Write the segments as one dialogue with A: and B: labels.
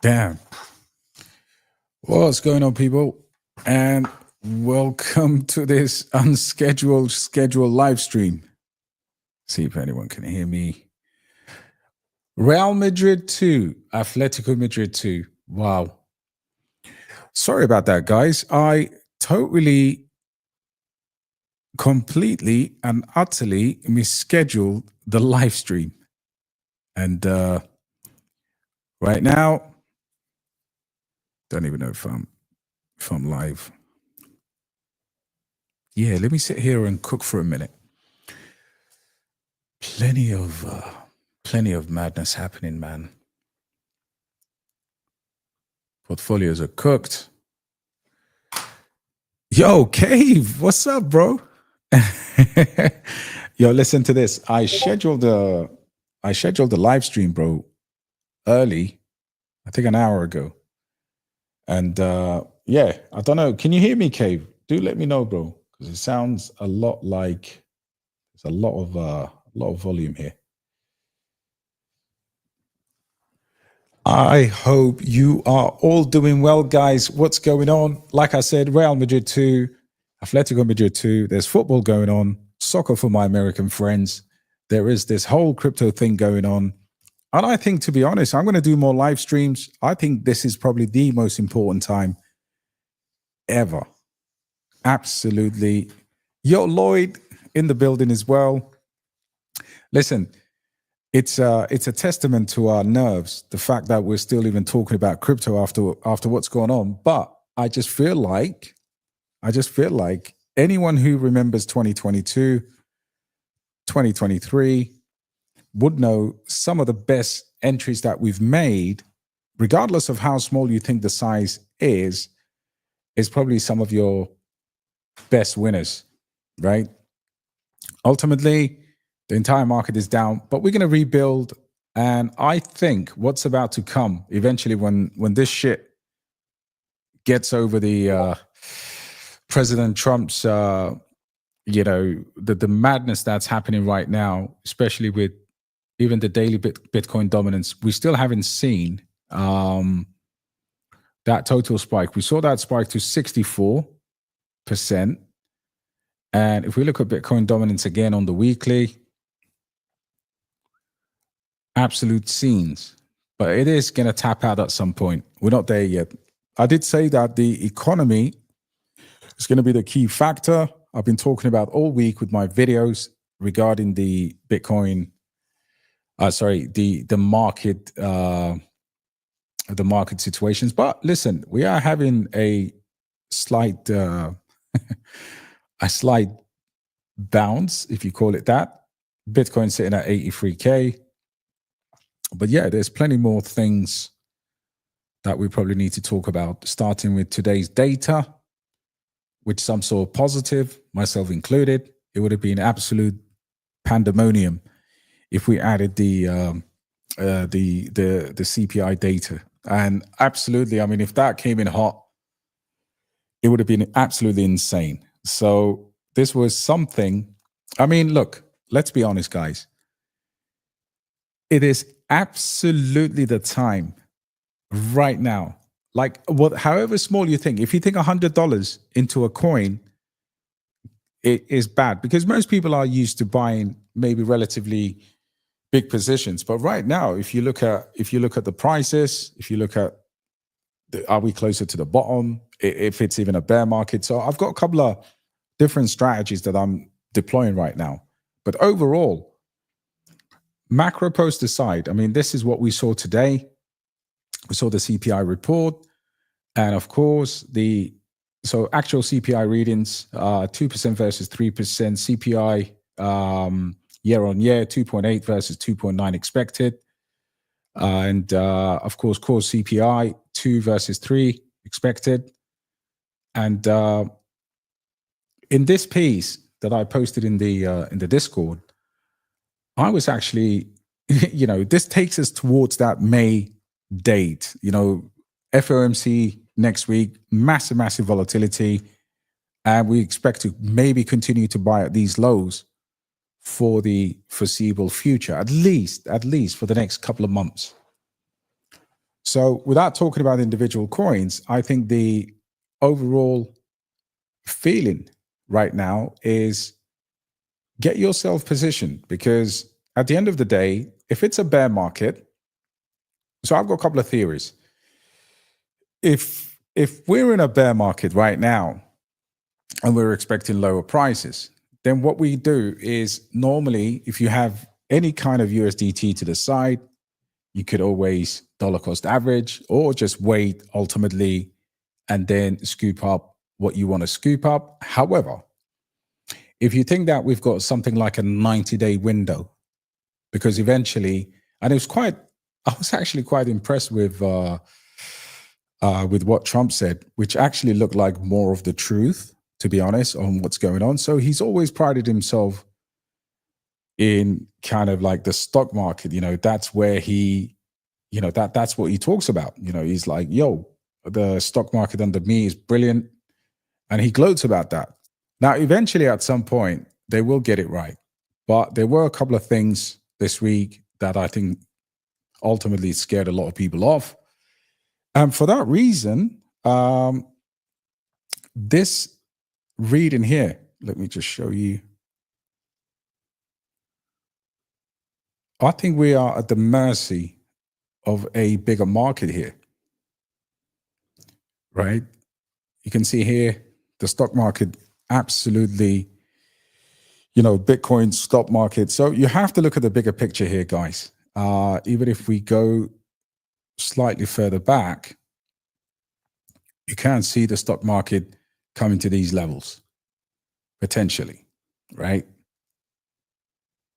A: Damn. What's going on, people? And welcome to this scheduled live stream. See if anyone can hear me. Real Madrid 2, Atletico Madrid 2. Wow. Sorry about that, guys. I totally, completely, and utterly misscheduled the live stream. And right now, don't even know if I'm live. Yeah, let me sit here and cook for a minute. Plenty of madness happening, man. Portfolios are cooked. Yo, Cave, what's up, bro? Yo, listen to this. I scheduled the live stream, bro, early. I think an hour ago. And yeah, I don't know. Can you hear me, Cave? Do let me know, bro, because it sounds a lot like there's a lot of volume here. I hope you are all doing well, guys. What's going on? Like I said, Real Madrid 2, Atletico Madrid 2. There's football going on, soccer for my American friends. There is this whole crypto thing going on. And I think, to be honest, I'm going to do more live streams. I think this is probably the most important time ever. Absolutely. Yo, Lloyd in the building as well. Listen, it's a testament to our nerves, the fact that we're still even talking about crypto after what's going on. But I just feel like anyone who remembers 2022, 2023 would know some of the best entries that we've made, regardless of how small you think the size is probably some of your best winners, right? Ultimately, the entire market is down, but we're going to rebuild. And I think what's about to come eventually, when this shit gets over the President Trump's, the madness that's happening right now, especially with even the daily Bitcoin dominance, we still haven't seen that total spike. We saw that spike to 64%. And if we look at Bitcoin dominance again on the weekly, absolute scenes. But it is going to tap out at some point. We're not there yet. I did say that the economy is going to be the key factor. I've been talking about all week with my videos regarding the Bitcoin, the market situations. But listen, we are having a slight bounce, if you call it that. Bitcoin sitting at 83K. But yeah, there's plenty more things that we probably need to talk about, starting with today's data, which some saw positive, myself included. It would have been absolute pandemonium if we added the CPI data. And absolutely, I mean, if that came in hot, it would have been absolutely insane. So this was something. I mean, look, let's be honest, guys. It is absolutely the time right now. Like, however small you think, if you think $100 into a coin, it is bad, because most people are used to buying maybe relatively big positions. But right now, if you look at the prices, if you look at are we closer to the bottom, if it's even a bear market. So I've got a couple of different strategies that I'm deploying right now. But overall, macro post aside, I mean, this is what we saw today. We saw the CPI report, and of course, actual CPI readings, 2% versus 3%, CPI year on year, 2.8 versus 2.9 expected. And of course, core CPI, 2 versus 3 expected. And in this piece that I posted in the Discord, I was actually, this takes us towards that May date. FOMC next week, massive volatility, and we expect to maybe continue to buy at these lows for the foreseeable future, at least for the next couple of months. So without talking about individual coins, I think the overall feeling right now is get yourself positioned, because at the end of the day, if it's a bear market, so I've got a couple of theories. If we're in a bear market right now and we're expecting lower prices, then what we do is normally, if you have any kind of USDT to the side, you could always dollar cost average or just wait ultimately and then scoop up what you want to scoop up. However, if you think that we've got something like a 90-day window, because eventually, and I was actually quite impressed with what Trump said, which actually looked like more of the truth, to be honest, on what's going on. So he's always prided himself in kind of like the stock market. That's where he, that's what he talks about. He's like, yo, the stock market under me is brilliant. And he gloats about that. Now, eventually, at some point, they will get it right. But there were a couple of things this week that I think ultimately scared a lot of people off. And for that reason, this reading here, let me just show you. I think we are at the mercy of a bigger market here, right? You can see here, the stock market absolutely, Bitcoin stock market. So you have to look at the bigger picture here, guys. Even if we go slightly further back, you can see the stock market coming to these levels, potentially, right?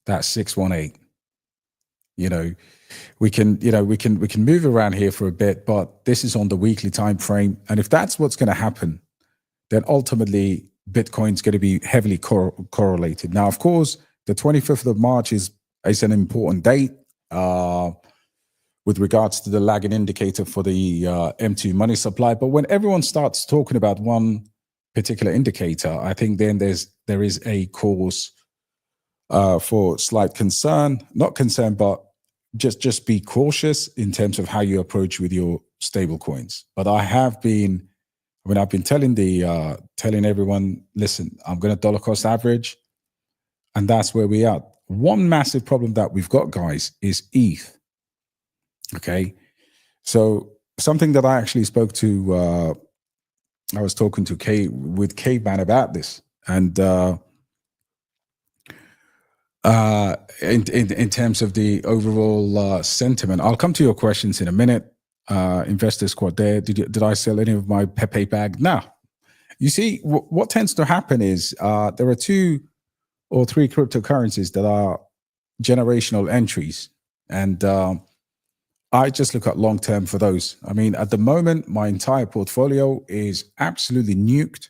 A: That's 618. We can move around here for a bit, but this is on the weekly time frame. And if that's what's going to happen, then ultimately Bitcoin's going to be heavily correlated. Now, of course, the 25th of March is an important date with regards to the lagging indicator for the M2 money supply. But when everyone starts talking about one particular indicator, I think then there is a cause for slight concern, not concern, but just be cautious in terms of how you approach with your stable coins. But I've been telling everyone, listen, I'm going to dollar cost average, and that's where we are. One massive problem that we've got, guys, is ETH. Okay, so something that I actually spoke to, I was talking to Caveman about this, and in terms of the overall sentiment, I'll come to your questions in a minute. Investor Squad there. Did I sell any of my Pepe bag? No. You see, what tends to happen is there are 2 or 3 cryptocurrencies that are generational entries, and I just look at long term for those. I mean, at the moment, my entire portfolio is absolutely nuked,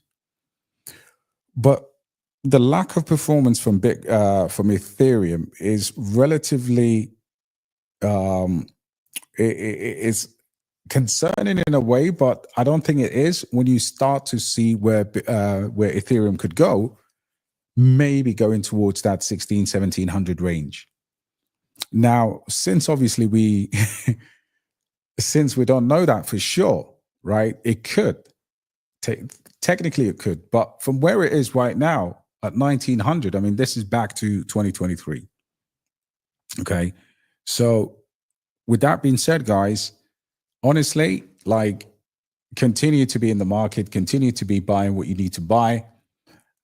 A: but the lack of performance from Ethereum is relatively it's concerning in a way, but I don't think it is when you start to see where Ethereum could go, maybe going towards that 1700 range. Now, since obviously since we don't know that for sure, right? It could technically it could, but from where it is right now at 1900, I mean, this is back to 2023. Okay, so with that being said, guys, honestly, like, continue to be in the market, continue to be buying what you need to buy,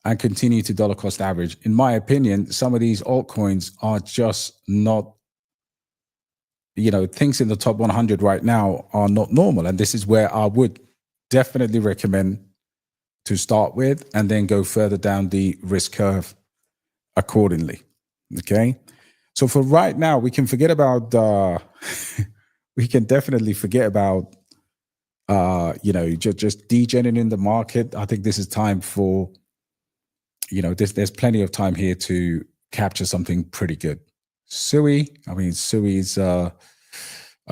A: and continue to dollar cost average. In my opinion, some of these altcoins are just not, things in the top 100 right now are not normal. And this is where I would definitely recommend to start with and then go further down the risk curve accordingly. Okay. So for right now, we can forget about, we can definitely forget about, just degenerating in the market. I think this is time for, there's plenty of time here to capture something pretty good. Sui is, I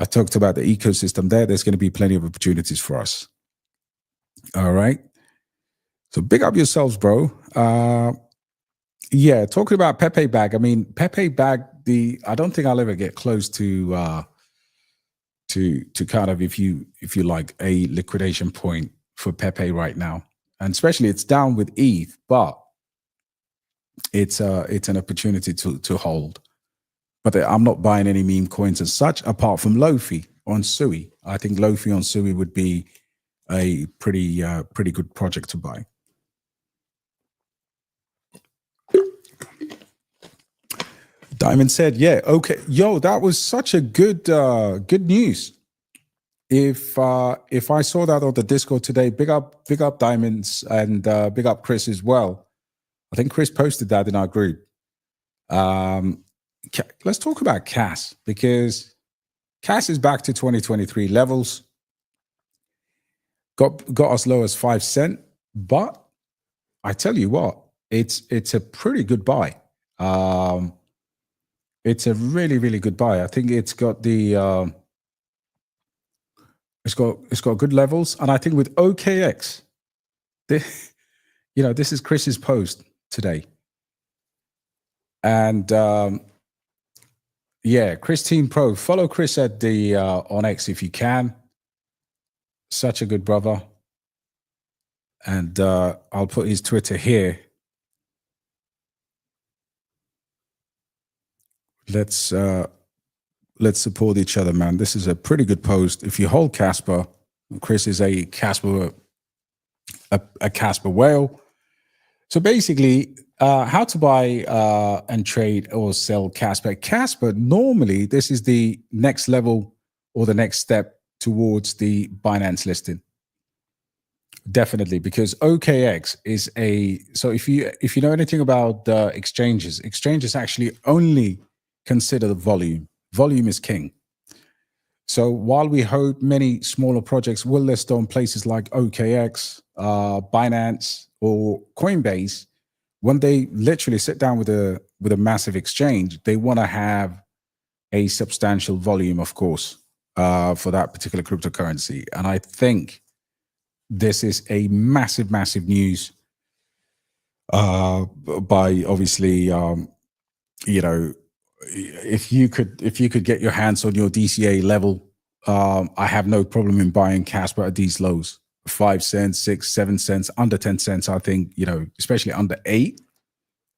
A: talked about the ecosystem there. There's going to be plenty of opportunities for us. All right. So big up yourselves, bro. Yeah, talking about Pepe bag. I mean, Pepe bag, I don't think I'll ever get close to to kind of, if you like, a liquidation point for Pepe right now. And especially it's down with ETH, but it's an opportunity to hold. But I'm not buying any meme coins as such, apart from Lofi on Sui. I think Lofi on Sui would be a pretty good project to buy. Diamond said, "Yeah, okay, yo, that was such a good news. If I saw that on the Discord today, big up Diamonds, and big up Chris as well. I think Chris posted that in our group. Let's talk about CAS, because CAS is back to 2023 levels. Got as low as 5 cents, but I tell you what, it's a pretty good buy. It's a really good buy. I think it's got the it's got good levels, and I think with OKX, this is Chris's post today, and yeah, Chris Team Pro. Follow Chris at the on X if you can. Such a good brother, and I'll put his Twitter here. Let's support each other, man. This is a pretty good post. If you hold Kaspa, Chris is a Kaspa whale. So basically, how to buy and trade or sell Kaspa. Kaspa, normally, this is the next level or the next step towards the Binance listing. Definitely, because OKX is so if you know anything about exchanges actually only consider the volume. Volume is king. So while we hope many smaller projects will list on places like OKX, Binance, or Coinbase, when they literally sit down with a massive exchange, they want to have a substantial volume, of course, for that particular cryptocurrency. And I think this is a massive news by, obviously, if you could get your hands on your DCA level, I have no problem in buying Kaspa at these lows. 5 cents, 6, 7 cents, under 10 cents. I think, especially under 8,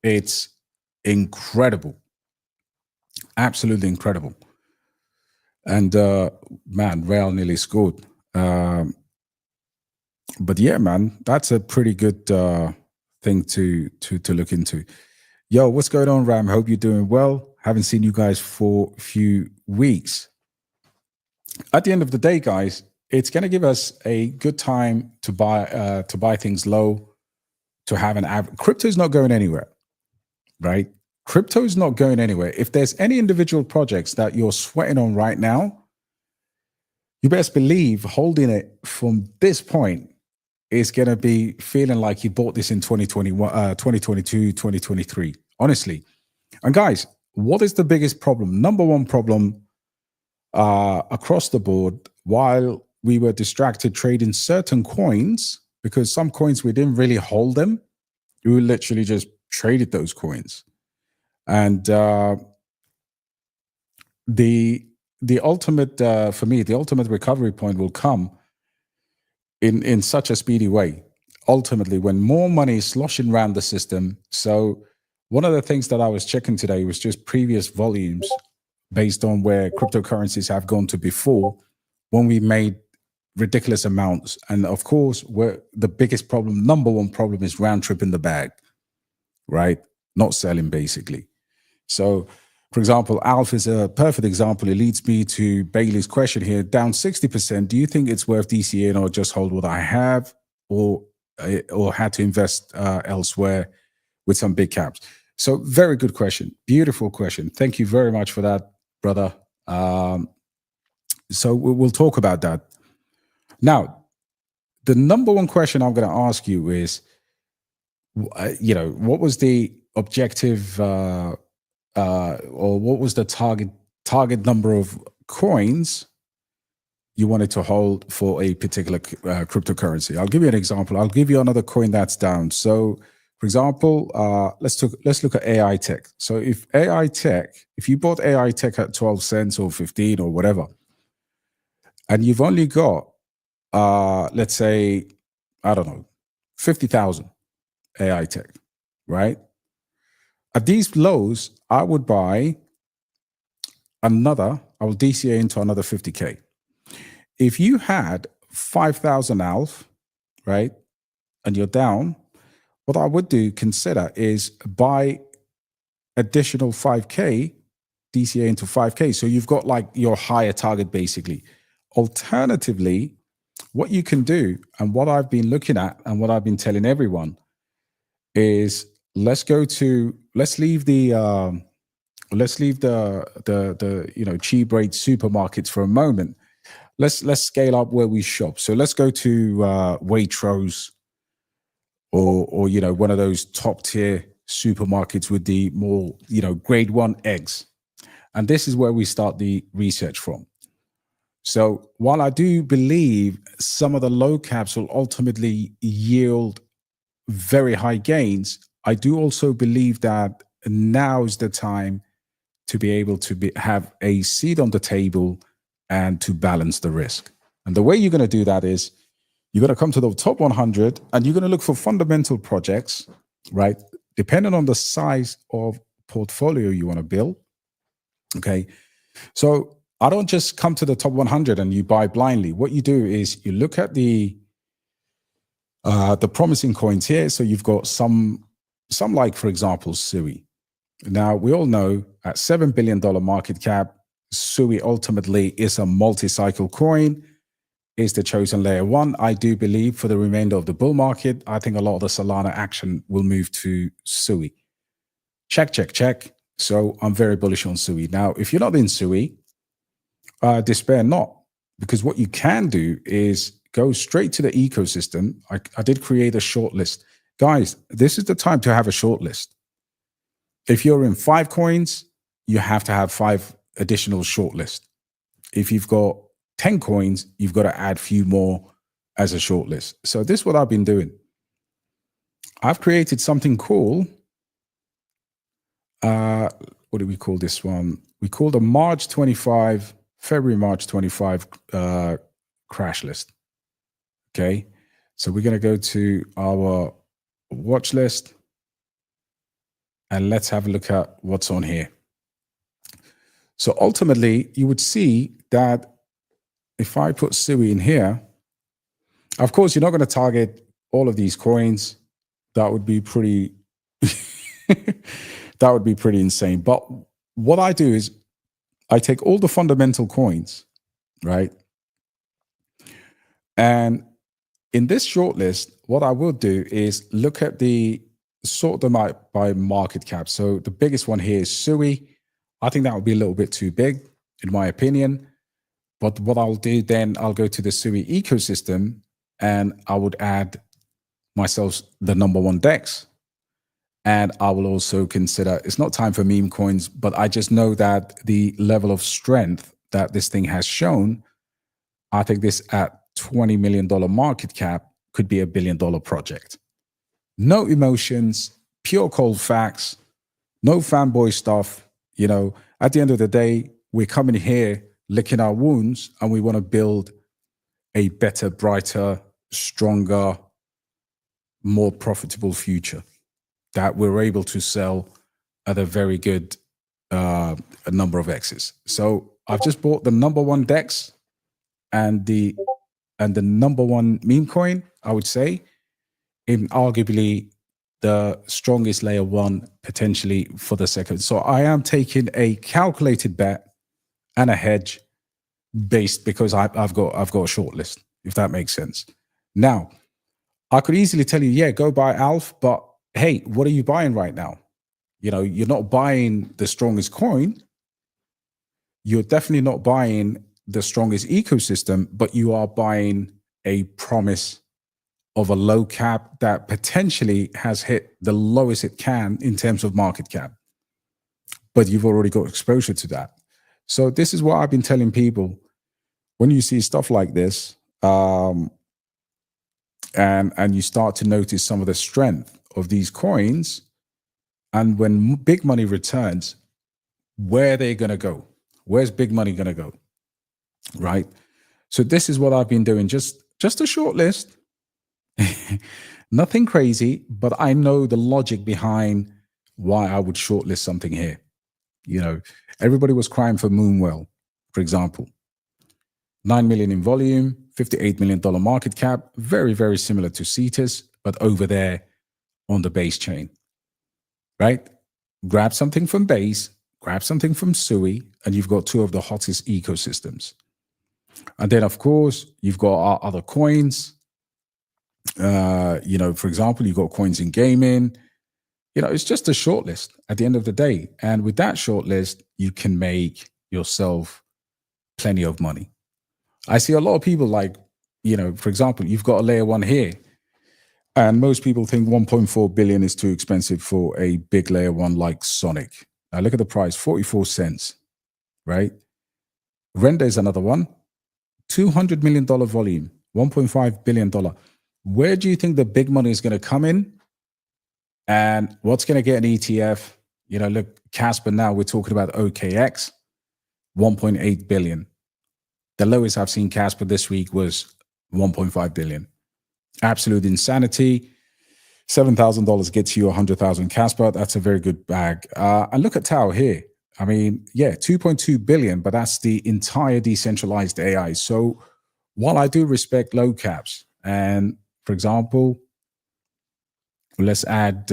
A: it's incredible. Absolutely incredible. And man, Real nearly scored. But yeah, man, that's a pretty good thing to look into. Yo, what's going on, Ram? Hope you're doing well. Haven't seen you guys for a few weeks. At the end of the day, guys, it's going to give us a good time to buy things low, to have an average. Crypto is not going anywhere, right? Crypto is not going anywhere. If there's any individual projects that you're sweating on right now, you best believe holding it from this point is going to be feeling like you bought this in 2021, 2022, 2023, honestly. And guys, what is the biggest problem? Number one problem across the board, while we were distracted trading certain coins, because some coins we didn't really hold them, we literally just traded those coins. And the ultimate, for me, the ultimate recovery point will come in such a speedy way, ultimately, when more money is sloshing around the system. So one of the things that I was checking today was just previous volumes based on where cryptocurrencies have gone to before, when we made ridiculous amounts. And of course, where the biggest problem, number one problem, is round trip in the bag, right? Not selling, basically. So, for example, Alf is a perfect example. It leads me to Bailey's question here. Down 60%. Do you think it's worth DCA or just hold what I have, or had to invest elsewhere with some big caps? So, very good question. Beautiful question. Thank you very much for that, brother. So we'll talk about that. Now, the number one question I'm going to ask you is, what was the objective or what was the target number of coins you wanted to hold for a particular cryptocurrency? I'll give you an example. I'll give you another coin that's down. So, for example, let's look at AI tech. So if you bought AI tech at 12 cents or 15 or whatever, and you've only got, let's say, I don't know, 50,000 AI tech, right? At these lows, I would buy I will DCA into another 50K. If you had 5,000 ALF, right, and you're down, what I would consider is buy additional 5K, DCA into 5K. So you've got like your higher target basically. Alternatively, what you can do, and what I've been looking at and what I've been telling everyone is let's leave the cheap rate supermarkets for a moment. Let's scale up where we shop. So let's go to Waitrose or one of those top tier supermarkets with the more grade 1 eggs. And this is where we start the research from. So while I do believe some of the low caps will ultimately yield very high gains, I do also believe that now is the time to be able to have a seat on the table and to balance the risk. And the way you're going to do that is you're going to come to the top 100 and you're going to look for fundamental projects, right? Depending on the size of portfolio you want to build. Okay. So I don't just come to the top 100 and you buy blindly. What you do is you look at the promising coins here. So you've got some like, for example, Sui. Now, we all know at $7 billion market cap, Sui ultimately is a multi-cycle coin, is the chosen layer 1. I do believe for the remainder of the bull market, I think a lot of the Solana action will move to Sui. Check. So I'm very bullish on Sui. Now, if you're not in Sui, despair not, because what you can do is go straight to the ecosystem. I did create a short list. Guys, this is the time to have a short list. If you're in 5 coins, you have to have 5 additional short list. If you've got 10 coins, you've got to add a few more as a short list. So this is what I've been doing. I've created something cool. What do we call this one? We call the February, March 25 crash list. Okay. So we're going to go to our watch list. And let's have a look at what's on here. So ultimately, you would see that if I put Sui in here, of course, you're not going to target all of these coins. That would be pretty, insane. But what I do is I take all the fundamental coins, right? And in this short list, what I will do is look at sort them out by market cap. So the biggest one here is Sui. I think that would be a little bit too big, in my opinion. But what I'll do then, I'll go to the Sui ecosystem and I would add myself the number 1 DEX. And I will also consider, it's not time for meme coins, but I just know that the level of strength that this thing has shown, I think this at $20 million market cap could be $1 billion project. No emotions, pure cold facts, no fanboy stuff. At the end of the day, we're coming here licking our wounds and we want to build a better, brighter, stronger, more profitable future that we're able to sell at a very good a number of X's. So I've just bought the number 1 DEX and the number 1 meme coin, I would say, in arguably the strongest layer 1 potentially for the second. So I am taking a calculated bet and a hedge based because I've got a short list, if that makes sense. Now, I could easily tell you, yeah, go buy ALF, but hey, what are you buying right now? You're not buying the strongest coin. You're definitely not buying the strongest ecosystem, but you are buying a promise of a low cap that potentially has hit the lowest it can in terms of market cap. But you've already got exposure to that. So this is what I've been telling people. When you see stuff like this, and you start to notice some of the strength of these coins, and when big money returns, where are they going to go? Where's big money going to go? Right? So this is what I've been doing. Just a short list. Nothing crazy, but I know the logic behind why I would shortlist something here. You know, everybody was crying for Moonwell, for example. 9 million in volume, $58 million market cap, very, very similar to Cetus, but over there on the base chain, right? Grab something from base, grab something from Sui, and you've got two of the hottest ecosystems. And then, of course, you've got our other coins. You know, for example, you've got coins in gaming. You know, it's just a short list at the end of the day. And with that short list, you can make yourself plenty of money. I see a lot of people like, you know, for example, you've got a layer one here. And most people think 1.4 billion is too expensive for a big layer one like Sonic. Now look at the price, 44 cents, right? Render is another one, $200 million volume, $1.5 billion. Where do you think the big money is going to come in? And what's going to get an ETF? You know, look, Kaspa now, we're talking about OKX, 1.8 billion. The lowest I've seen Kaspa this week was 1.5 billion. Absolute insanity. $7,000 gets you 100,000 Kaspa. That's a very good bag. And look at Tau here. I mean, yeah, 2.2 billion, but that's the entire decentralized AI. So while I do respect low caps, and for example, let's add,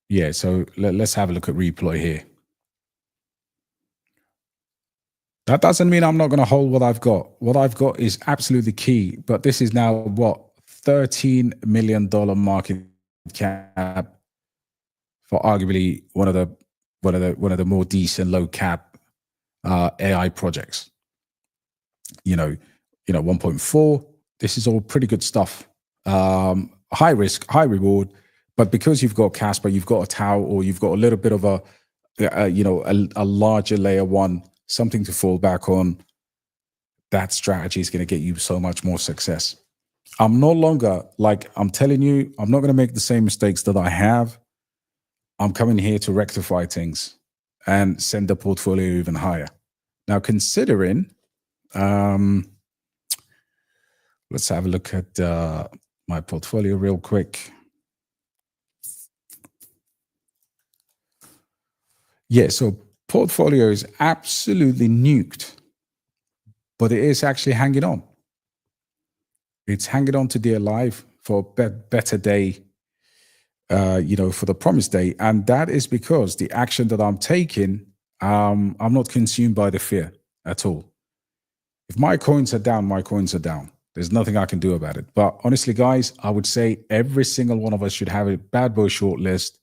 A: yeah, so let's have a look at Reploy here. That doesn't mean I'm not going to hold what I've got. What I've got is absolutely key, but this is now what, $13 million market cap for arguably one of the more decent low cap AI projects. You know, 1.4. This is all pretty good stuff. High risk, high reward, but because you've got Kaspa, you've got a Tau, or you've got a little bit of a larger layer one, something to fall back on. That strategy is going to get you so much more success. I'm no longer, like I'm telling you, I'm not going to make the same mistakes that I have. I'm coming here to rectify things and send the portfolio even higher. Now, considering, let's have a look at my portfolio real quick. Yeah, so portfolio is absolutely nuked, but it is actually hanging on. It's hanging on to dear life for a better day, for the promised day. And that is because the action that I'm taking, I'm not consumed by the fear at all. If my coins are down, my coins are down. There's nothing I can do about it. But honestly, guys, I would say every single one of us should have a bad boy short list.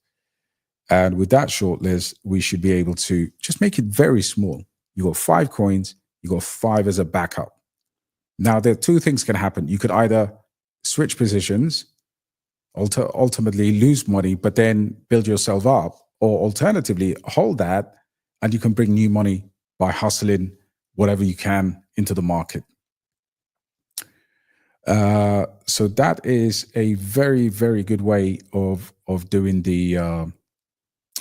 A: And with that short list, we should be able to just make it very small. You got 5 coins, you got 5 as a backup. Now, there are 2 things can happen. You could either switch positions, ultimately lose money, but then build yourself up, or alternatively, hold that and you can bring new money by hustling whatever you can into the market. So that is a very, very good way of doing the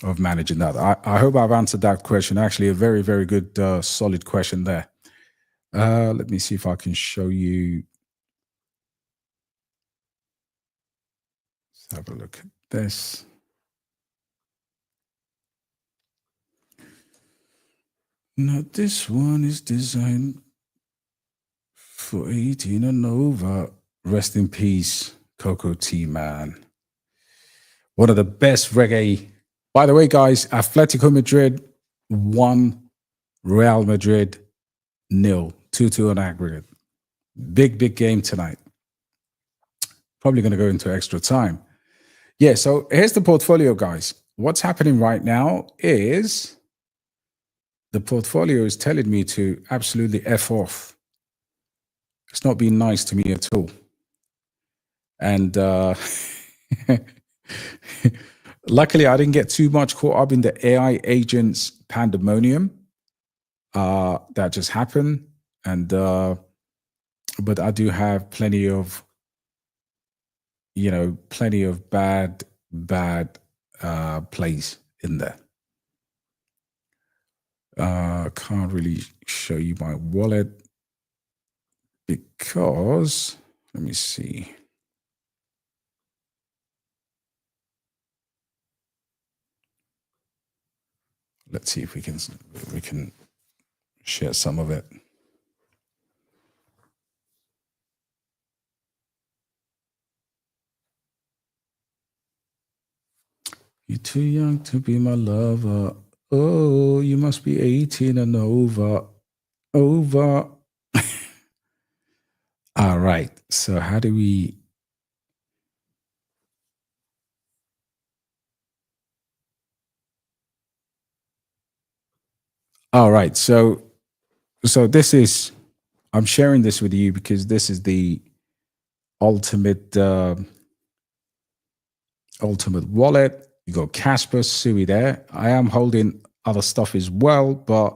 A: of managing that. I hope I've answered that question. Actually, a very, very good, solid question there. Let me see if I can show you. Let's have a look at this. Now, this one is designed for 18 and over. Rest in peace, Coco T, man. One of the best reggae. By the way, guys, Atletico Madrid 1, Real Madrid 0, 2-2 on aggregate. Big game tonight. Probably going to go into extra time. Yeah, so here's the portfolio, guys. What's happening right now is the portfolio is telling me to absolutely F off. It's not being nice to me at all. And luckily, I didn't get too much caught up in the AI agents pandemonium that just happened. And but I do have plenty of bad plays in there. Can't really show you my wallet because, let me see. Let's see if we can share some of it. You're too young to be my lover. Oh, you must be 18 and over. Over. All right. So how do we... All right. So this is... I'm sharing this with you because this is the ultimate wallet. You got Kaspa, Sui there. I am holding other stuff as well, but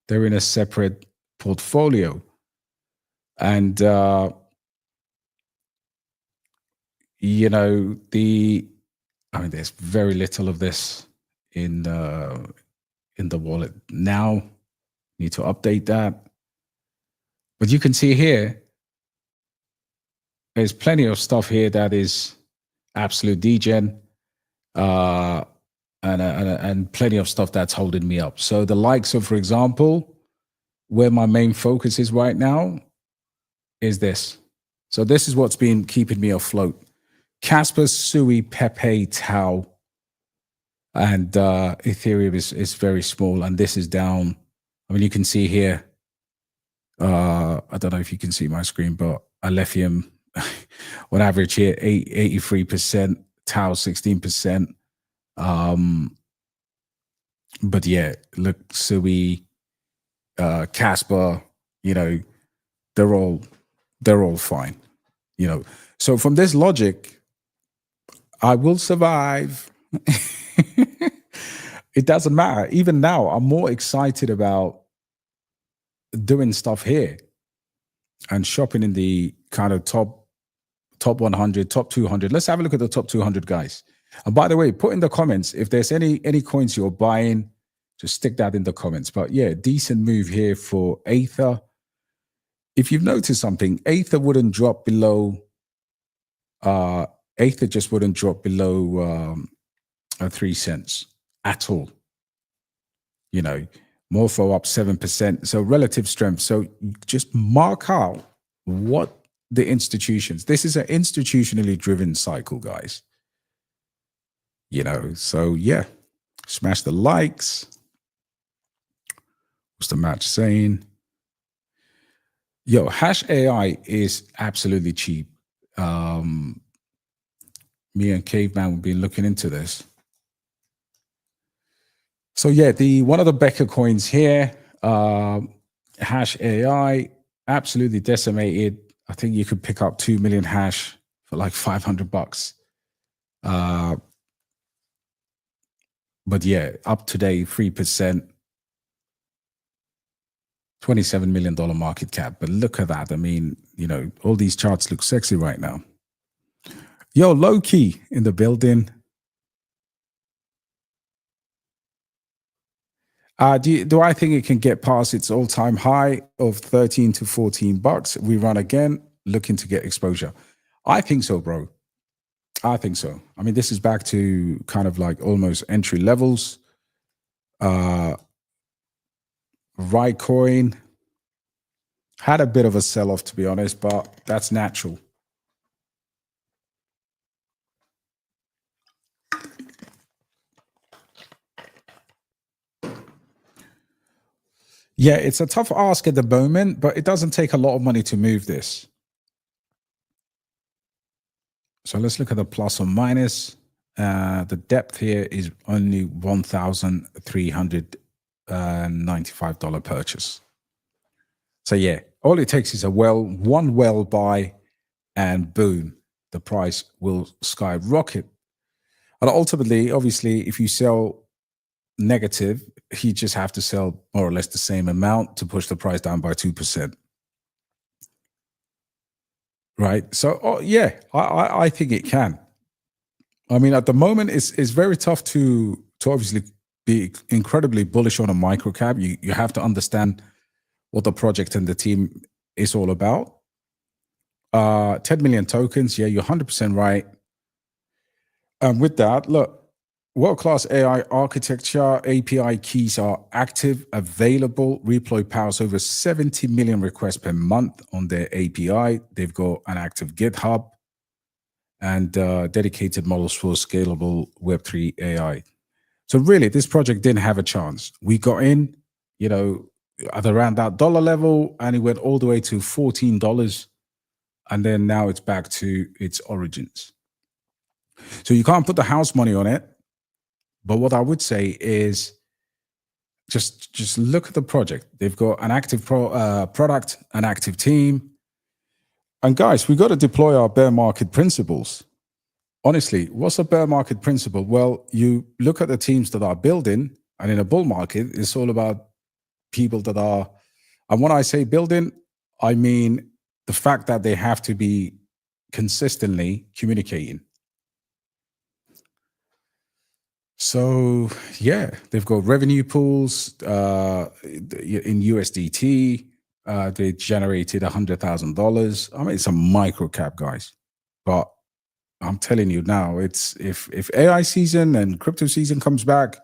A: they're in a separate portfolio. And, you know, there's very little of this in the wallet now. Need to update that. But you can see here, there's plenty of stuff here that is absolute degen, and plenty of stuff that's holding me up. So the likes of, for example, where my main focus is right now is this. So this is what's been keeping me afloat. Kaspa, Sui, Pepe, Tau, and Ethereum is very small, and this is down. I mean, you can see here, I don't know if you can see my screen, but Alephium on average here, 83%, Tau 16%. But yeah, look, Sui, Kaspa, you know, they're all fine, you know. So from this logic, I will survive. It doesn't matter. Even now, I'm more excited about doing stuff here and shopping in the kind of top 100, top 200. Let's have a look at the top 200 guys. And by the way, put in the comments if there's any coins you're buying, just stick that in the comments. But yeah, decent move here for Aether. If you've noticed something, Aether wouldn't drop below. Aether just wouldn't drop below 3 cents at all. You know, Morpho up 7%. So relative strength. So just mark out what the institutions. This is an institutionally driven cycle, guys. You know, so yeah, smash the likes. What's the match saying? Yo, Hash AI is absolutely cheap. Me and Caveman will be looking into this. So yeah, one of the Becker coins here, Hash AI, absolutely decimated. I think you could pick up 2 million hash for like $500. But yeah, up today, 3%, $27 million market cap. But look at that. I mean, you know, all these charts look sexy right now. Yo, Loki in the building. Do I think it can get past its all-time high of 13 to 14 bucks? We run again, looking to get exposure. I think so, bro. I think so. I mean, this is back to kind of like almost entry levels. Raicoin had a bit of a sell-off, to be honest, but that's natural. Yeah, it's a tough ask at the moment, but it doesn't take a lot of money to move this. So let's look at the plus or minus. The depth here is only $1,395 purchase. So yeah, all it takes is one well buy, and boom, the price will skyrocket. And ultimately, obviously, if you sell negative, you just have to sell more or less the same amount to push the price down by 2%. Right. So yeah, I think it can. I mean, at the moment, it's very tough to obviously be incredibly bullish on a microcap. You have to understand what the project and the team is all about. 10 million tokens. Yeah, you're 100% right. And with that, look, world-class AI architecture, API keys are active, available. Reploy powers over 70 million requests per month on their API. They've got an active GitHub and dedicated models for scalable Web3 AI. So really, this project didn't have a chance. We got in, at around that dollar level, and it went all the way to $14. And then now it's back to its origins. So you can't put the house money on it. But what I would say is just look at the project. They've got an active product, an active team. And guys, we got to deploy our bear market principles. Honestly, what's a bear market principle? Well, you look at the teams that are building, and in a bull market, it's all about people that are, and when I say building, I mean the fact that they have to be consistently communicating. So yeah, they've got revenue pools in USDT. They generated $100,000. I mean, it's a micro cap, guys. But I'm telling you now, it's if AI season and crypto season comes back,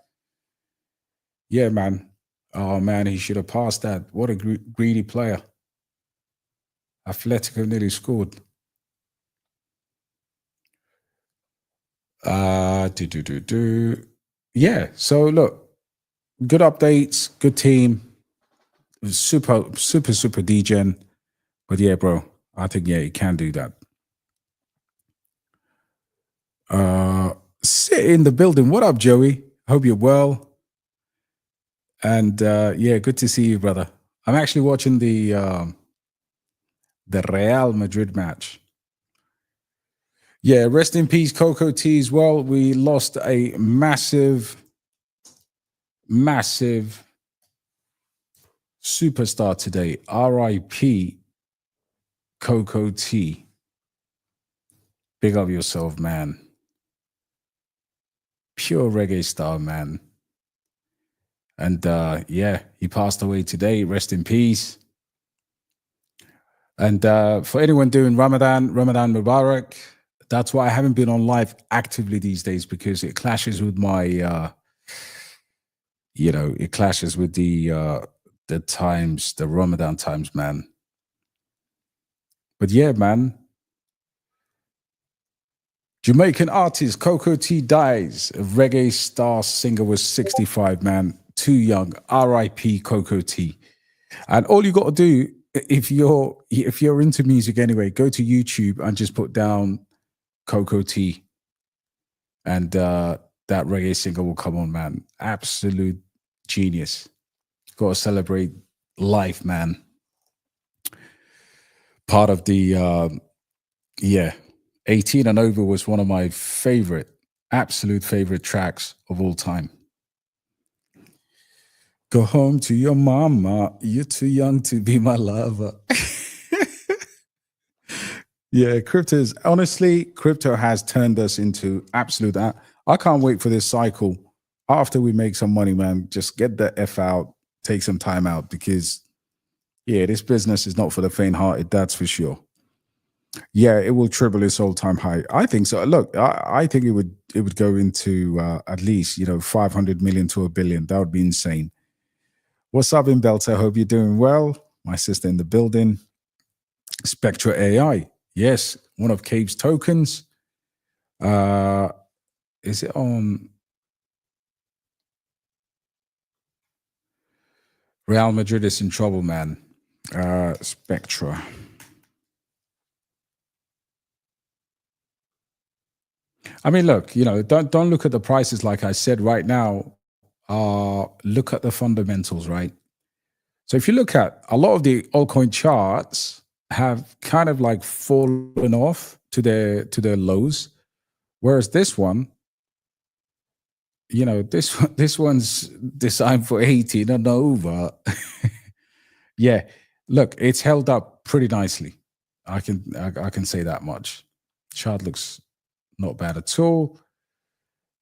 A: yeah, man. Oh man, he should have passed that. What a greedy player. Atletico nearly scored. Yeah, so look, good updates, good team, super degen. But yeah, bro, I think, yeah, you can do that. Sit in the building. What up, Joey? Hope you're well. And yeah, good to see you, brother. I'm actually watching the Real Madrid match. Yeah, rest in peace, Coco T as well. We lost a massive superstar today. R.I.P. Coco T. Big up yourself, man. Pure reggae star, man. And yeah, he passed away today. Rest in peace. And for anyone doing Ramadan Mubarak, that's why I haven't been on live actively these days, because it clashes with my, it clashes with the times, the Ramadan times, man. But yeah, man. Jamaican artist Coco T dies. A reggae star singer was 65, man. Too young. R.I.P. Coco T. And all you got to do, if you're into music anyway, go to YouTube and just put down Coco T, and that reggae singer will come on, man. Absolute genius. Got to celebrate life, man. Part of the 18 and Over was one of my absolute favorite tracks of all time. Go home to your mama. You're too young to be my lover. Yeah, crypto has turned us into absolute. I can't wait for this cycle. After we make some money, man, just get the F out, take some time out, because yeah, this business is not for the faint-hearted, that's for sure. Yeah, it will triple its all-time high. I think so. Look, I think it would go into at least 500 million to $1 billion. That would be insane. What's up, in Belter? Hope you're doing well. My sister in the building. Spectra AI. Yes, one of Cave's tokens. Is it on Real Madrid is in trouble, man. Spectra. I mean, look, don't look at the prices like I said right now. Look at the fundamentals, right? So if you look at a lot of the altcoin charts have kind of like fallen off to their lows, whereas this one, this one's designed for 18 and over. Yeah, look, it's held up pretty nicely. I can say that much. Chart looks not bad at all.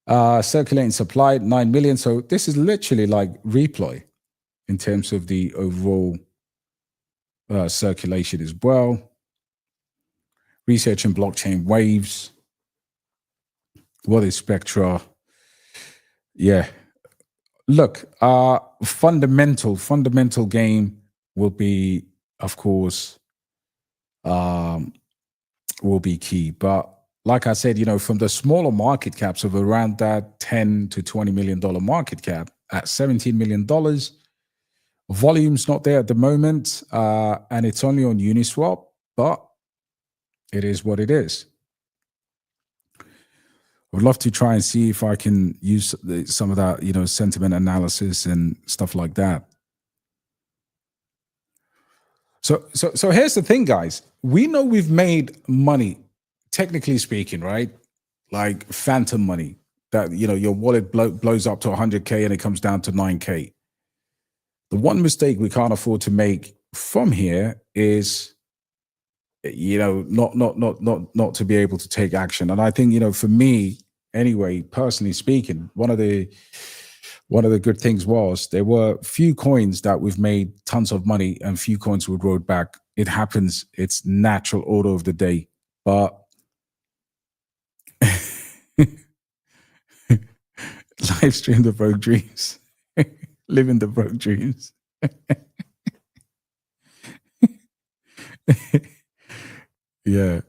A: Circulating supply, 9 million. So this is literally like Reploy in terms of the overall circulation as well. Researching blockchain waves. What is Spectra? Yeah. Look, fundamental game will be, of course, will be key. But like I said, from the smaller market caps of around that $10 to $20 million market cap at $17 million, volume's not there at the moment, and it's only on Uniswap, but it is what it is. I would love to try and see if I can use some of that, sentiment analysis and stuff like that. So here's the thing, guys. We know we've made money, technically speaking, right? Like phantom money that, your wallet blows up to 100K and it comes down to 9K. The one mistake we can't afford to make from here is, not to be able to take action. And I think, for me, anyway, personally speaking, one of the good things was there were few coins that we've made tons of money and few coins we rode back. It happens. It's natural order of the day. But live stream the broke dreams. Living the broke dreams. Yeah.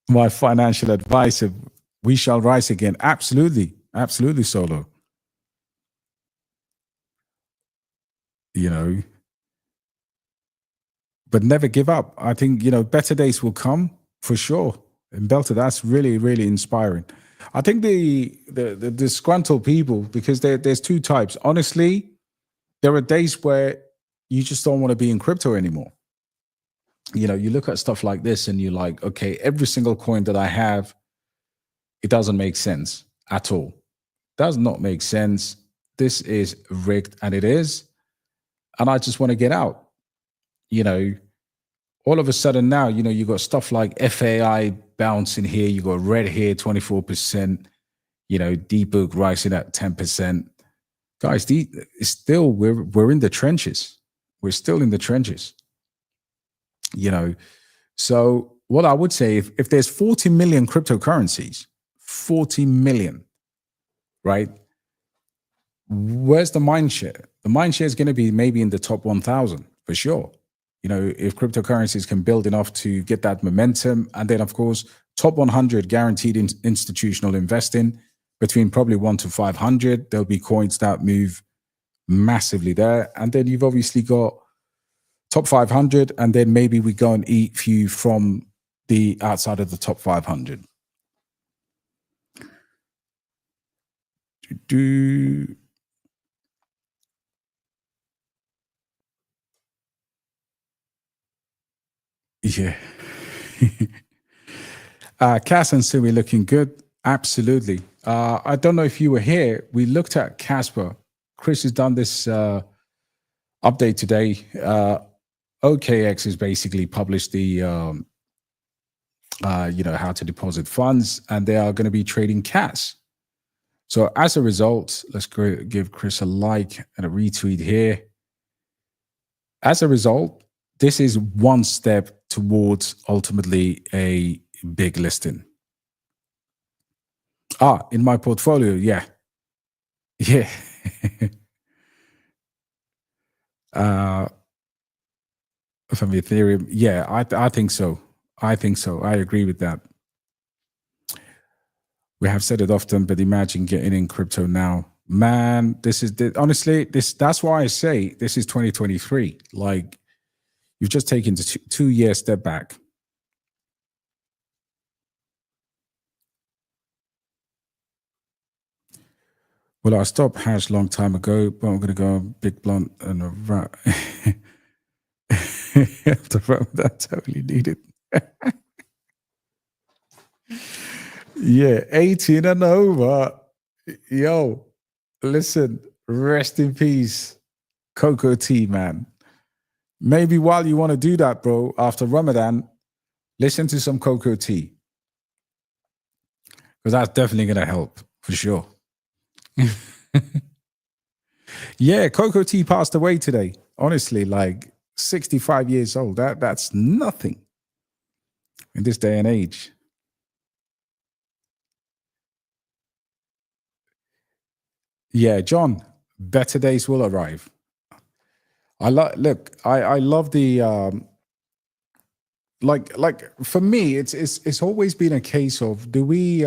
A: My financial advisor, we shall rise again. Absolutely. Absolutely, Solo. But never give up. I think, better days will come for sure. And Belter, that's really, really inspiring. I think the disgruntled people, because there's two types. Honestly, there are days where you just don't want to be in crypto anymore. You look at stuff like this and you're like, okay, every single coin that I have, it doesn't make sense at all. Does not make sense. This is rigged, and it is. And I just want to get out. All of a sudden now, you got stuff like FAI bouncing here. You got red here, 24%, D-Book rising at 10%. Guys, still, we're in the trenches. We're still in the trenches. So what I would say, if there's 40 million cryptocurrencies, 40 million, right? Where's the mind share? The mind share is going to be maybe in the top 1,000 for sure. If cryptocurrencies can build enough to get that momentum, and then of course, top 100 guaranteed institutional investing between probably 1 to 500, there'll be coins that move massively there. And then you've obviously got top 500, and then maybe we go and eat few from the outside of the top 500. Yeah. Cass and Sui looking good. Absolutely. I don't know if you were here. We looked at Kaspa. Chris has done this update today. OKX has basically published the, how to deposit funds, and they are going to be trading CAS. So as a result, let's give Chris a like and a retweet here. As a result, this is one step towards ultimately a big listing. In my portfolio, yeah. Yeah. From Ethereum, yeah, I think so. I think so. I agree with that. We have said it often, but imagine getting in crypto now. Man, honestly, that's why I say this is 2023. Like, you've just taken a 2-year step back. Well, I stopped hash long time ago, but I'm going to go big blunt and a rat. That totally needed. Yeah, 18 and over. Yo, listen, rest in peace, Cocoa Tea, man. Maybe while you want to do that, bro, after Ramadan, listen to some Cocoa Tea. Because that's definitely going to help, for sure. Yeah, Coco T passed away today. Honestly, like 65 years old. That's nothing in this day and age. Yeah, John, better days will arrive. I love the like for me it's always been a case of do we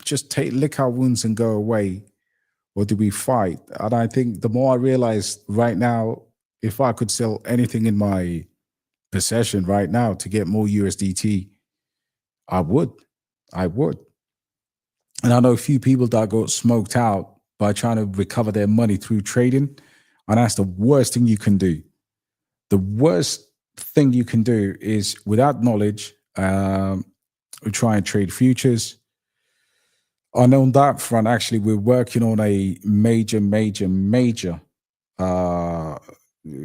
A: just take lick our wounds and go away, or do we fight? And I think the more I realize right now, if I could sell anything in my possession right now to get more USDT, I would. I would. And I know a few people that got smoked out by trying to recover their money through trading. And that's the worst thing you can do. The worst thing you can do is, without knowledge, try and trade futures. And on that front, actually, we're working on a major uh,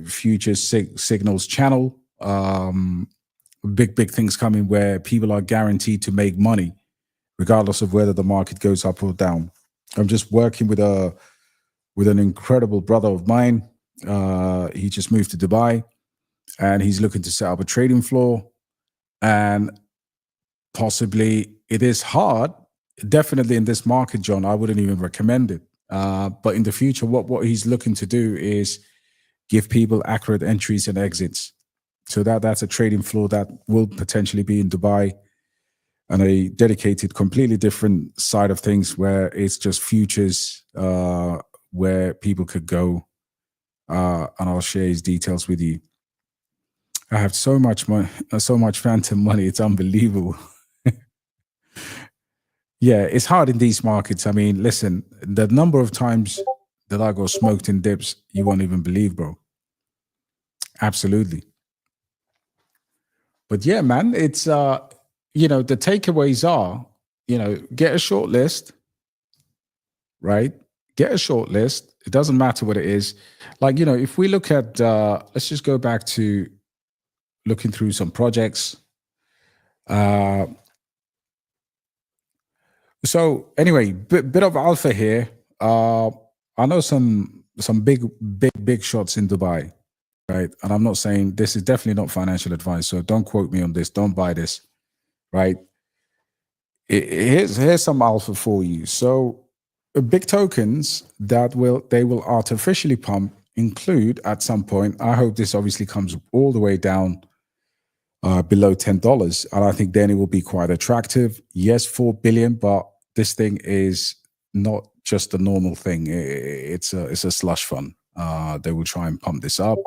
A: futures signals channel. Big things coming where people are guaranteed to make money, regardless of whether the market goes up or down. I'm just working with an incredible brother of mine. He just moved to Dubai, and he's looking to set up a trading floor. And possibly it is hard. Definitely in this market, John, I wouldn't even recommend it. But in the future, what he's looking to do is give people accurate entries and exits. So that's a trading floor that will potentially be in Dubai, and a dedicated, completely different side of things where it's just futures, where people could go. And I'll share his details with you. I have so much money, so much phantom money. It's unbelievable. Yeah, it's hard in these markets. I mean, listen, the number of times that I got smoked in dips, you won't even believe, bro. Absolutely. But yeah, man, it's the takeaways are, get a short list, right? Get a short list. It doesn't matter what it is. Like, if we look at let's just go back to looking through some projects. So anyway, bit of alpha here. I know some big shots in Dubai, right? And I'm not saying this is definitely not financial advice, so don't quote me on this. Don't buy this, right? Here's some alpha for you. So big tokens that they will artificially pump include at some point. I hope this obviously comes all the way down below $10, and I think then it will be quite attractive. Yes, 4 billion, but this thing is not just a normal thing. It's a slush fund. They will try and pump this up,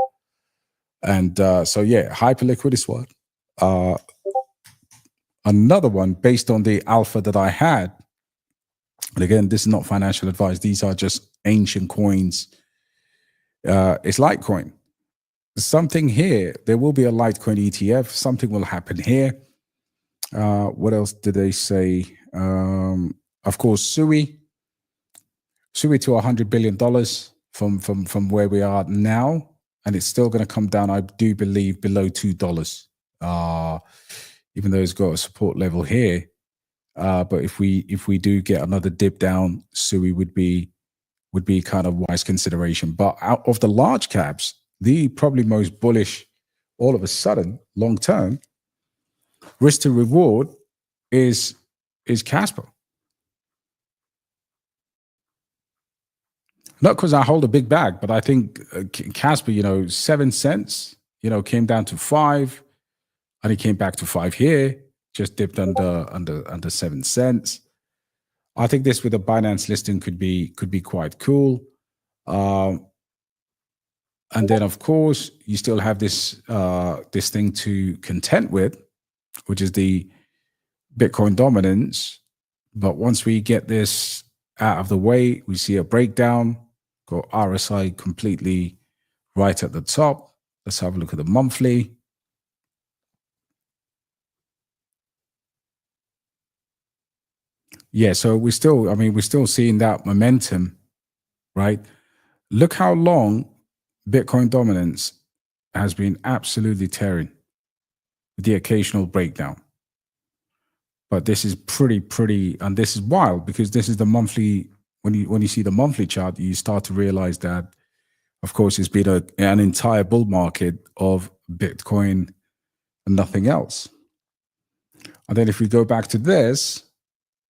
A: and so yeah, hyperliquid is one. Another one based on the alpha that I had, and again, this is not financial advice. These are just ancient coins. It's Litecoin. Something here. There will be a Litecoin ETF. Something will happen here. What else did they say? Of course, Sui to $100 billion from where we are now, and it's still going to come down, I do believe, below $2. Even though it's got a support level here, but if we do get another dip down, Sui would be kind of wise consideration. But out of the large caps, the probably most bullish, all of a sudden, long term, risk to reward is Kaspa. Not because I hold a big bag, but I think Kaspa, 7 cents, came down to 5, and it came back to 5 here, just dipped under 7 cents. I think this with a Binance listing could be quite cool. And then, of course, you still have this thing to contend with, which is the Bitcoin dominance. But once we get this out of the way, we see a breakdown, got RSI completely right at the top. Let's have a look at the monthly. Yeah, so we're still seeing that momentum, right? Look how long Bitcoin dominance has been absolutely tearing with the occasional breakdown. But this is pretty, and this is wild because this is the monthly when you see the monthly chart, you start to realize that, of course, it's been an entire bull market of Bitcoin and nothing else. And then if we go back to this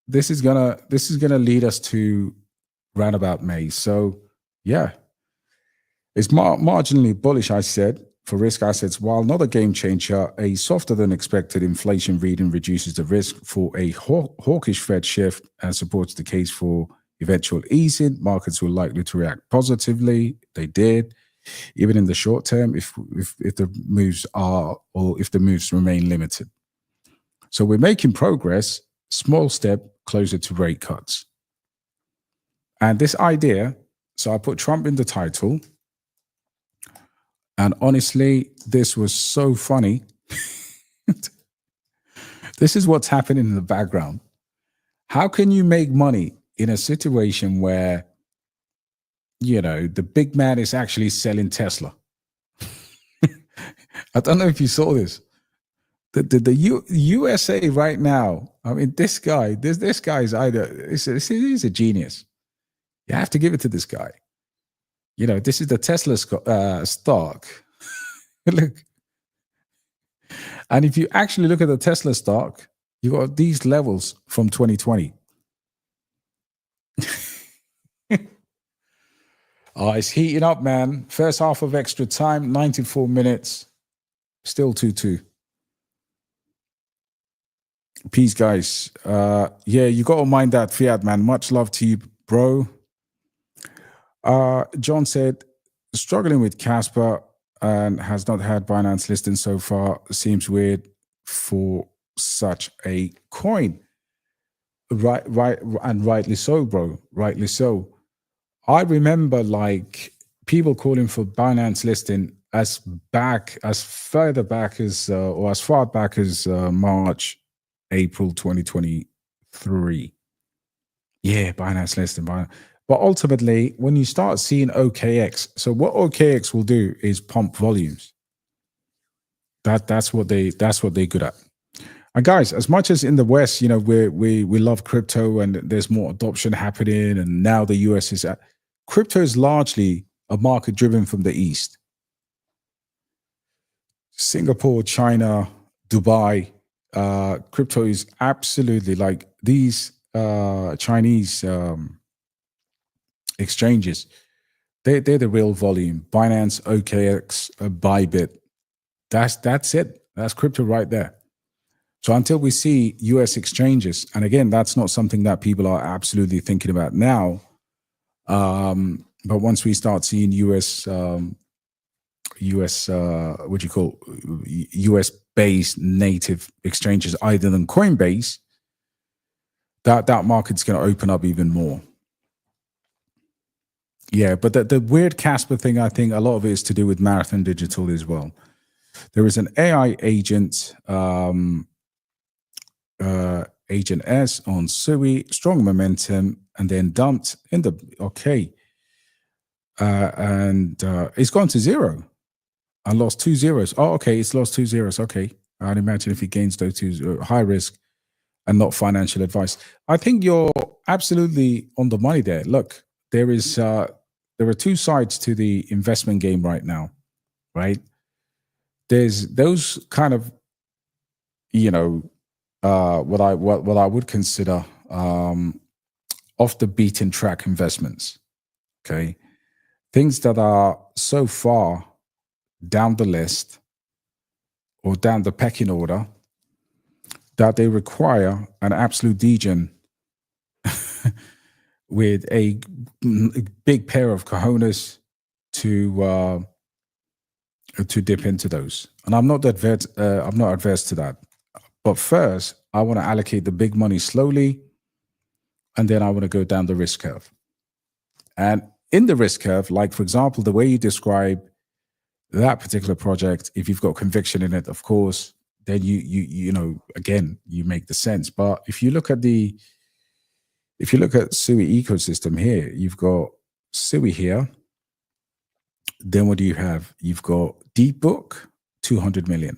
A: is gonna lead us to roundabout May. So yeah, it's marginally bullish, I said, for risk assets. While not a game changer, a softer than expected inflation reading reduces the risk for a hawkish Fed shift and supports the case for eventual easing. Markets were likely to react positively. They did, even in the short term, if the moves remain limited. So we're making progress, small step closer to rate cuts. And this idea, so I put Trump in the title, and honestly, this was so funny. This is what's happening in the background. How can you make money in a situation where, you know, the big man is actually selling Tesla? I don't know if you saw this. The USA right now, I mean, this guy is either, he's a genius. You have to give it to this guy. You know, this is the Tesla stock. Look. And if you actually look at the Tesla stock, you got these levels from 2020. Oh, it's heating up, man. First half of extra time, 94 minutes. Still 2-2. Peace, guys. Yeah, you got to mind that fiat, man. Much love to you, bro. John said, struggling with Kaspa and has not had Binance listing so far. Seems weird for such a coin. Right, and rightly so, bro. Rightly so. I remember like people calling for Binance listing as further back as or as far back as March, April 2023. Yeah, Binance listing. But ultimately, when you start seeing OKX, so what OKX will do is pump volumes. That's what they're good at. And guys, as much as in the West, you know, we love crypto and there's more adoption happening, and now the US is at crypto is largely a market driven from the East. Singapore, China, Dubai, crypto is absolutely like these Chinese exchanges. They're the real volume. Binance, OKX, Bybit. That's it. That's crypto right there. So until we see US exchanges, and again, that's not something that people are absolutely thinking about now. But once we start seeing US based native exchanges other than Coinbase, that market's going to open up even more. Yeah, but the weird Kaspa thing, I think a lot of it is to do with Marathon Digital as well. There is an AI agent, Agent S on Sui, strong momentum, and then dumped in the and it's gone to zero and lost 2 zeros. Oh, okay, it's lost 2 zeros. Okay, I'd imagine if it gains those 2 high risk and not financial advice. I think you're absolutely on the money there. Look, there are two sides to the investment game right now, right? There's those kind of, you know, what I would consider off the beaten track investments. Okay, things that are so far down the list or down the pecking order that they require an absolute degen with a big pair of cojones to dip into those. And I'm not adverse to that. But first, I want to allocate the big money slowly, and then I want to go down the risk curve. And in the risk curve, like for example, the way you describe that particular project, if you've got conviction in it, of course, then you know, again, you make the sense. But if you look at Sui ecosystem here, you've got Sui here. Then what do you have? You've got Deepbook, 200 million.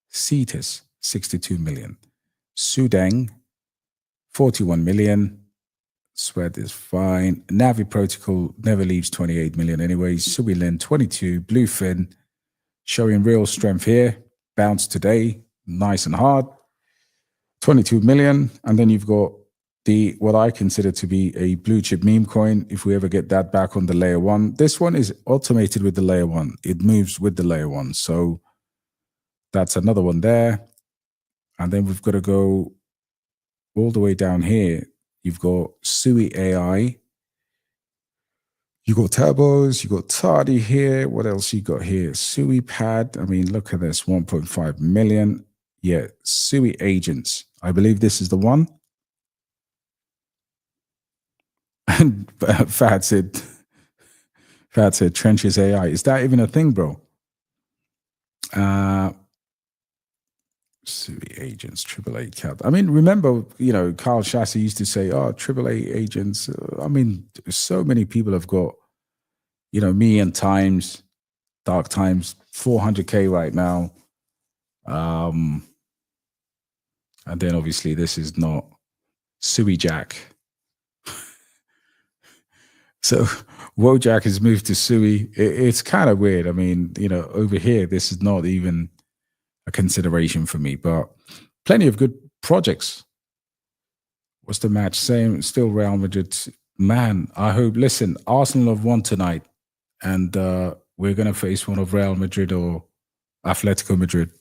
A: Cetus, 62 million. Sudeng, 41 million. Sweat is fine. Navi protocol never leaves 28 million anyway. Subilin 22. Bluefin showing real strength here. Bounce today, nice and hard. 22 million. And then you've got the what I consider to be a blue chip meme coin. If we ever get that back on the layer one, this one is automated with the layer one. It moves with the layer one. So that's another one there. And then we've got to go all the way down here. You've got Sui AI. You got Turbos, you got Tardy here. What else you got here? Sui Pad. I mean, look at this, 1.5 million. Yeah, Sui Agents. I believe this is the one. And Fad said, Trenches AI. Is that even a thing, bro? Sui Agents, AAA cap. I mean, remember, Carl Chassis used to say, oh, AAA agents. I mean, so many people have got, me and Times, Dark Times, 400K right now. And then obviously this is not Sui Jack. So Wojak has moved to Sui. It's kind of weird. I mean, over here, this is not even a consideration for me, but plenty of good projects. What's the match? Same, still Real Madrid. Man, I hope, listen, Arsenal have won tonight, and we're going to face one of Real Madrid or Atletico Madrid.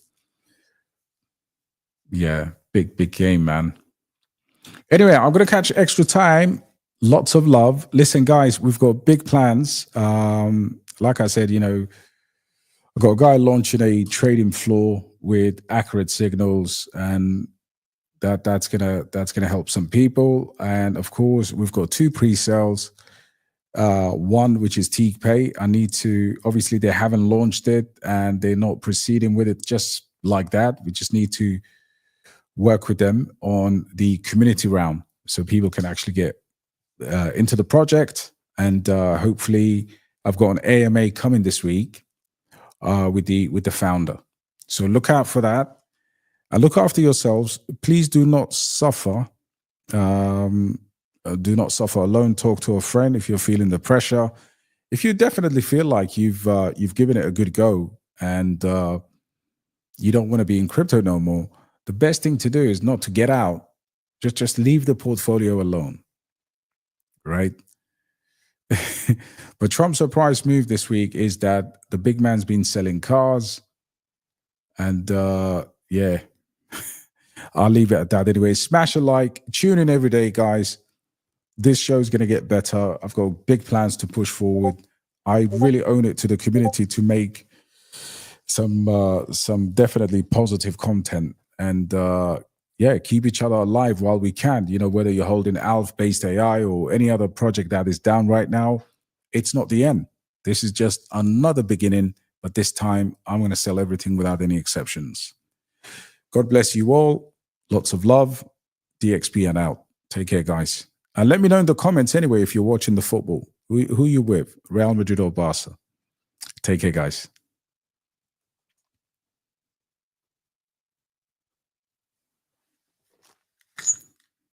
A: Yeah, big game, man. Anyway, I'm going to catch extra time. Lots of love. Listen, guys, we've got big plans. Like I said, I've got a guy launching a trading floor with accurate signals, and that's gonna help some people. And of course, we've got 2 pre-sales. One which is Teague Pay. I need to, obviously they haven't launched it and they're not proceeding with it just like that. We just need to work with them on the community round so people can actually get into the project. And hopefully I've got an AMA coming this week with the founder. So look out for that. And look after yourselves. Please do not suffer. Do not suffer alone. Talk to a friend if you're feeling the pressure. If you definitely feel like you've given it a good go and you don't want to be in crypto no more, the best thing to do is not to get out. Just leave the portfolio alone, right? But Trump's surprise move this week is that the big man's been selling cars, and yeah, I'll leave it at that anyway. Smash a like, tune in every day, guys. This show's going to get better. I've got big plans to push forward. I really own it to the community to make some definitely positive content, and yeah, keep each other alive while we can. Whether you're holding ALF-based AI or any other project that is down right now, it's not the end. This is just another beginning, but this time I'm going to sell everything without any exceptions. God bless you all. Lots of love. DXP and out. Take care, guys. And let me know in the comments anyway if you're watching the football. Who you with, Real Madrid or Barca? Take care, guys.